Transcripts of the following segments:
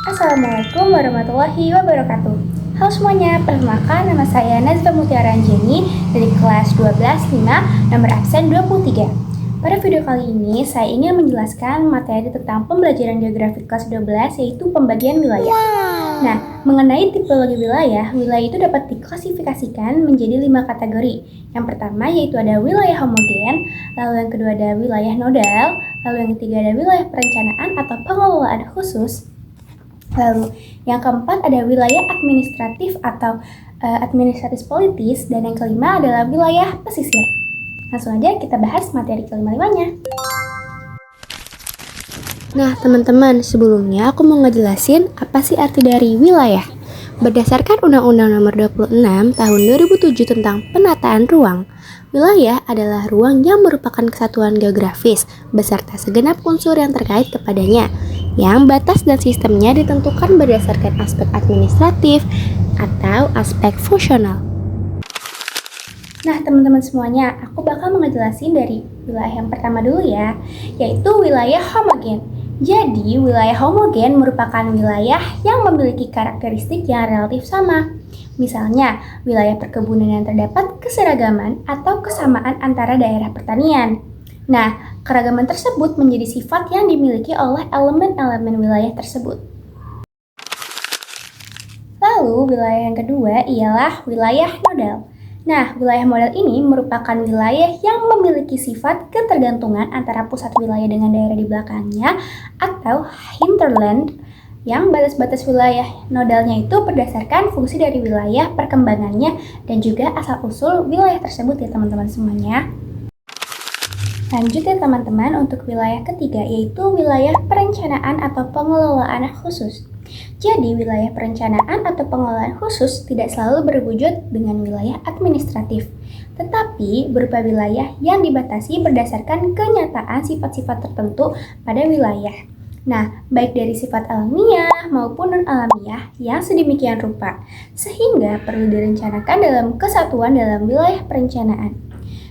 Assalamualaikum warahmatullahi wabarakatuh. Halo semuanya, perkenalkan nama saya Nazra Mutiara Anjani dari kelas 12-5 nomor absen 23. Pada video kali ini, saya ingin menjelaskan materi tentang pembelajaran geografi kelas 12 yaitu pembagian wilayah. Nah, mengenai tipologi wilayah itu dapat diklasifikasikan menjadi 5 kategori. Yang pertama yaitu ada wilayah homogen, lalu yang kedua ada wilayah nodal, lalu yang ketiga ada wilayah perencanaan atau pengelolaan khusus. Lalu yang keempat ada wilayah administratif atau administratif politis, dan yang kelima adalah wilayah pesisir. Langsung aja kita bahas materi kelima-limanya. Nah teman-teman, sebelumnya aku mau ngejelasin apa sih arti dari wilayah. Berdasarkan Undang-Undang Nomor 26 Tahun 2007 tentang penataan ruang, wilayah adalah ruang yang merupakan kesatuan geografis beserta segenap unsur yang terkait kepadanya, yang batas dan sistemnya ditentukan berdasarkan aspek administratif atau aspek fungsional. Nah teman-teman semuanya, aku bakal ngejelasin dari wilayah yang pertama dulu ya, yaitu wilayah homogen. Jadi wilayah homogen merupakan wilayah yang memiliki karakteristik yang relatif sama. Misalnya, wilayah perkebunan yang terdapat keseragaman atau kesamaan antara daerah pertanian. Nah, keragaman tersebut menjadi sifat yang dimiliki oleh elemen-elemen wilayah tersebut. Lalu, wilayah yang kedua ialah wilayah nodal. Nah, wilayah modal ini merupakan wilayah yang memiliki sifat ketergantungan antara pusat wilayah dengan daerah di belakangnya atau hinterland, yang batas-batas wilayah nodalnya itu berdasarkan fungsi dari wilayah perkembangannya dan juga asal-usul wilayah tersebut ya teman-teman semuanya. Lanjut ya teman-teman untuk wilayah ketiga yaitu wilayah perencanaan atau pengelolaan khusus. Jadi wilayah perencanaan atau pengelolaan khusus tidak selalu berwujud dengan wilayah administratif, tetapi berupa wilayah yang dibatasi berdasarkan kenyataan sifat-sifat tertentu pada wilayah. Nah, baik dari sifat alamiah maupun non-alamiah yang sedemikian rupa, sehingga perlu direncanakan dalam kesatuan dalam wilayah perencanaan.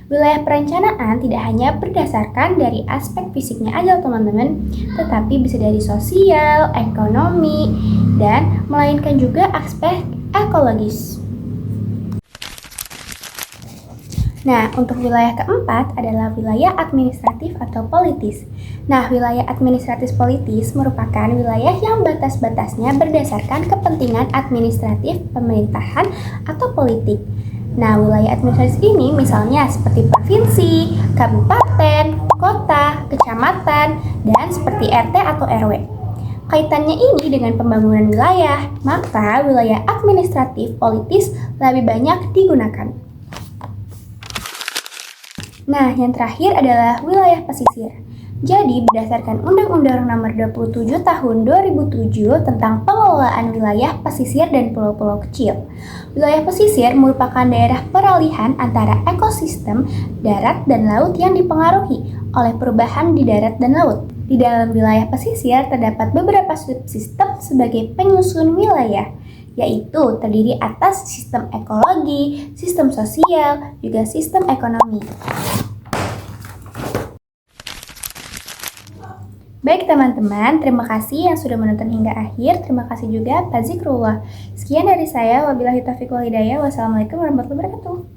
Wilayah perencanaan tidak hanya berdasarkan dari aspek fisiknya aja teman-teman, tetapi bisa dari sosial, ekonomi, dan melainkan juga aspek ekologis. Nah, untuk wilayah keempat adalah wilayah administratif atau politis. Nah, wilayah administratif politis merupakan wilayah yang batas-batasnya berdasarkan kepentingan administratif pemerintahan atau politik. Nah, wilayah administratif ini misalnya seperti provinsi, kabupaten, kota, kecamatan, dan seperti RT atau RW. Kaitannya ini dengan pembangunan wilayah, maka wilayah administratif politis lebih banyak digunakan. Nah, yang terakhir adalah wilayah pesisir. Jadi, berdasarkan Undang-Undang Nomor 27 Tahun 2007 tentang pengelolaan wilayah pesisir dan pulau-pulau kecil, wilayah pesisir merupakan daerah peralihan antara ekosistem darat dan laut yang dipengaruhi oleh perubahan di darat dan laut. Di dalam wilayah pesisir terdapat beberapa subsistem sebagai penyusun wilayah, yaitu terdiri atas sistem ekologi, sistem sosial, juga sistem ekonomi. Baik teman-teman, terima kasih yang sudah menonton hingga akhir. Terima kasih juga Pak Zikrullah. Sekian dari saya, wabillahi taufiq wal hidayah. Wassalamualaikum warahmatullahi wabarakatuh.